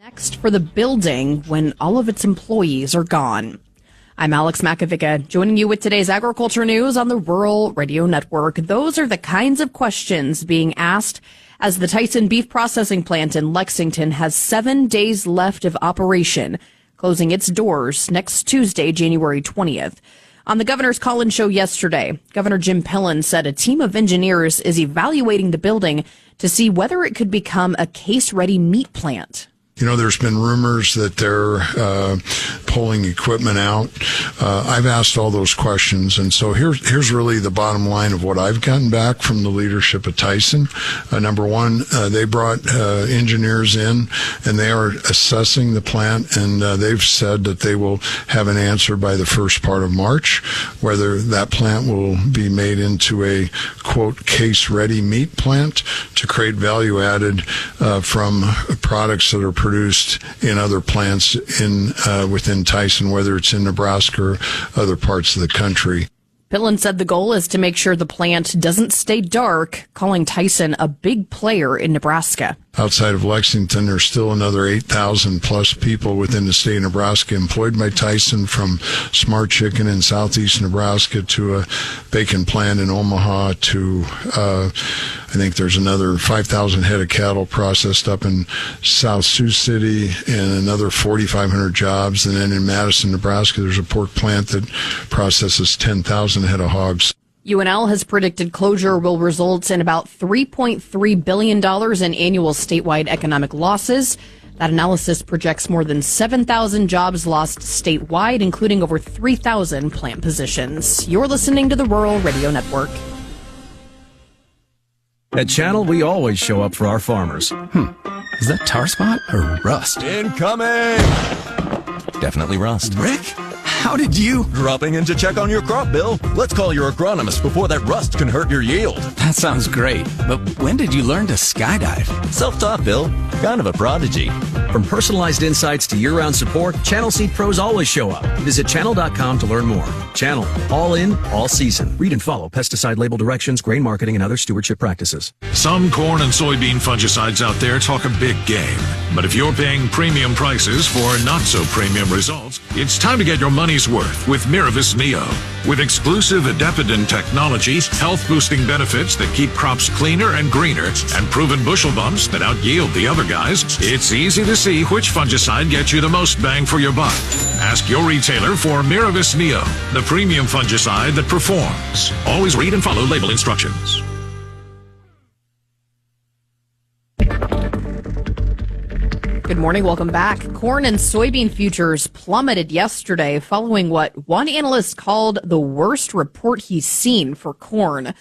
Next for the building when all of its employees are gone. I'm Alex Makovica, joining you with today's agriculture news on the Rural Radio Network. Those are the kinds of questions being asked as the Tyson beef processing plant in Lexington has 7 days left of operation, closing its doors next Tuesday, January 20th. On the governor's call-in show yesterday, Governor Jim Pillen said a team of engineers is evaluating the building to see whether it could become a case-ready meat plant. You know, there's been rumors that they're pulling equipment out. I've asked all those questions, and so here's really the bottom line of what I've gotten back from the leadership of Tyson. Number one, they brought engineers in, and they are assessing the plant, and they've said that they will have an answer by the first part of March, whether that plant will be made into a, quote, case-ready meat plant to create value added from products that are produced in other plants within Tyson, whether it's in Nebraska or other parts of the country. Pillen said the goal is to make sure the plant doesn't stay dark, calling Tyson a big player in Nebraska. Outside of Lexington, there's still another 8,000 plus people within the state of Nebraska employed by Tyson, from Smart Chicken in southeast Nebraska to a bacon plant in Omaha to, I think there's another 5,000 head of cattle processed up in South Sioux City, and another 4,500 jobs. And then in Madison, Nebraska, there's a pork plant that processes 10,000 head of hogs. UNL has predicted closure will result in about $3.3 billion in annual statewide economic losses. That analysis projects more than 7,000 jobs lost statewide, including over 3,000 plant positions. You're listening to the Rural Radio Network. At Channel, we always show up for our farmers. Is that tar spot or rust? Incoming! Definitely rust. Rick, how did you? Dropping in to check on your crop, Bill. Let's call your agronomist before that rust can hurt your yield. That sounds great, but when did you learn to skydive? Self-taught, Bill. Kind of a prodigy. From personalized insights to year-round support, Channel Seed Pros always show up. Visit channel.com to learn more. Channel, all in, all season. Read and follow pesticide label directions, grain marketing, and other stewardship practices. Some corn and soybean fungicides out there talk a big game. But if you're paying premium prices for not-so-premium results, it's time to get your money's worth with Miravis Neo. With exclusive Adepidin technology, health-boosting benefits that keep crops cleaner and greener, and proven bushel bumps that out-yield the other guys, it's easy to see which fungicide gets you the most bang for your buck. Ask your retailer for Miravis Neo, the premium fungicide that performs. Always read and follow label instructions. Good morning. Welcome back. Corn and soybean futures plummeted yesterday following what one analyst called the worst report he's seen for corn.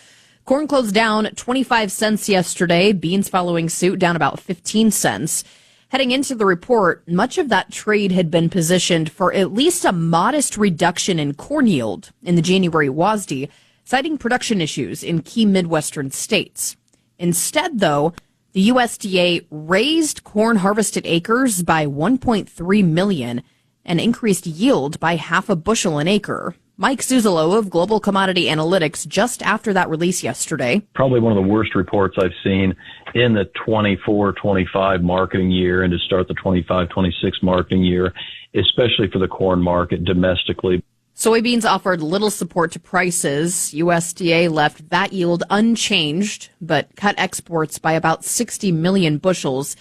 Corn closed down 25 cents yesterday, beans following suit down about 15 cents. Heading into the report, much of that trade had been positioned for at least a modest reduction in corn yield in the January WASDE, citing production issues in key Midwestern states. Instead, though, the USDA raised corn harvested acres by 1.3 million and increased yield by half a bushel an acre. Mike Zuzolo of Global Commodity Analytics just after that release yesterday. Probably one of the worst reports I've seen in the 24-25 marketing year and to start the 25-26 marketing year, especially for the corn market domestically. Soybeans offered little support to prices. USDA left that yield unchanged, but cut exports by about 60 million bushels.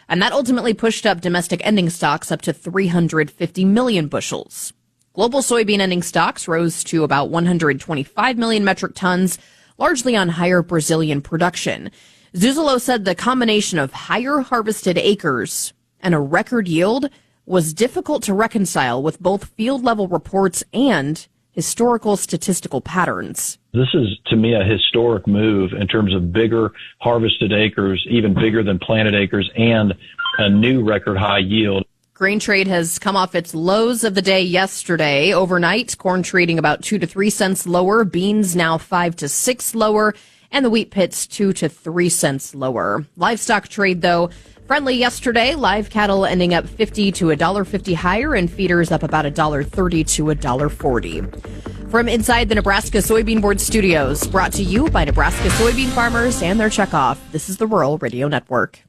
And that ultimately pushed up domestic ending stocks up to 350 million bushels. Global soybean ending stocks rose to about 125 million metric tons, largely on higher Brazilian production. Zuzolo said the combination of higher harvested acres and a record yield was difficult to reconcile with both field-level reports and historical statistical patterns. This is, to me, a historic move in terms of bigger harvested acres, even bigger than planted acres, and a new record high yield. Grain trade has come off its lows of the day yesterday. Overnight, corn trading about 2 to 3 cents lower, beans now 5 to 6 lower, and the wheat pits 2 to 3 cents lower. Livestock trade, though, friendly yesterday. Live cattle ending up 50 to $1.50 higher, and feeders up about $1.30 to $1.40. From inside the Nebraska Soybean Board studios, brought to you by Nebraska soybean farmers and their checkoff. This is the Rural Radio Network.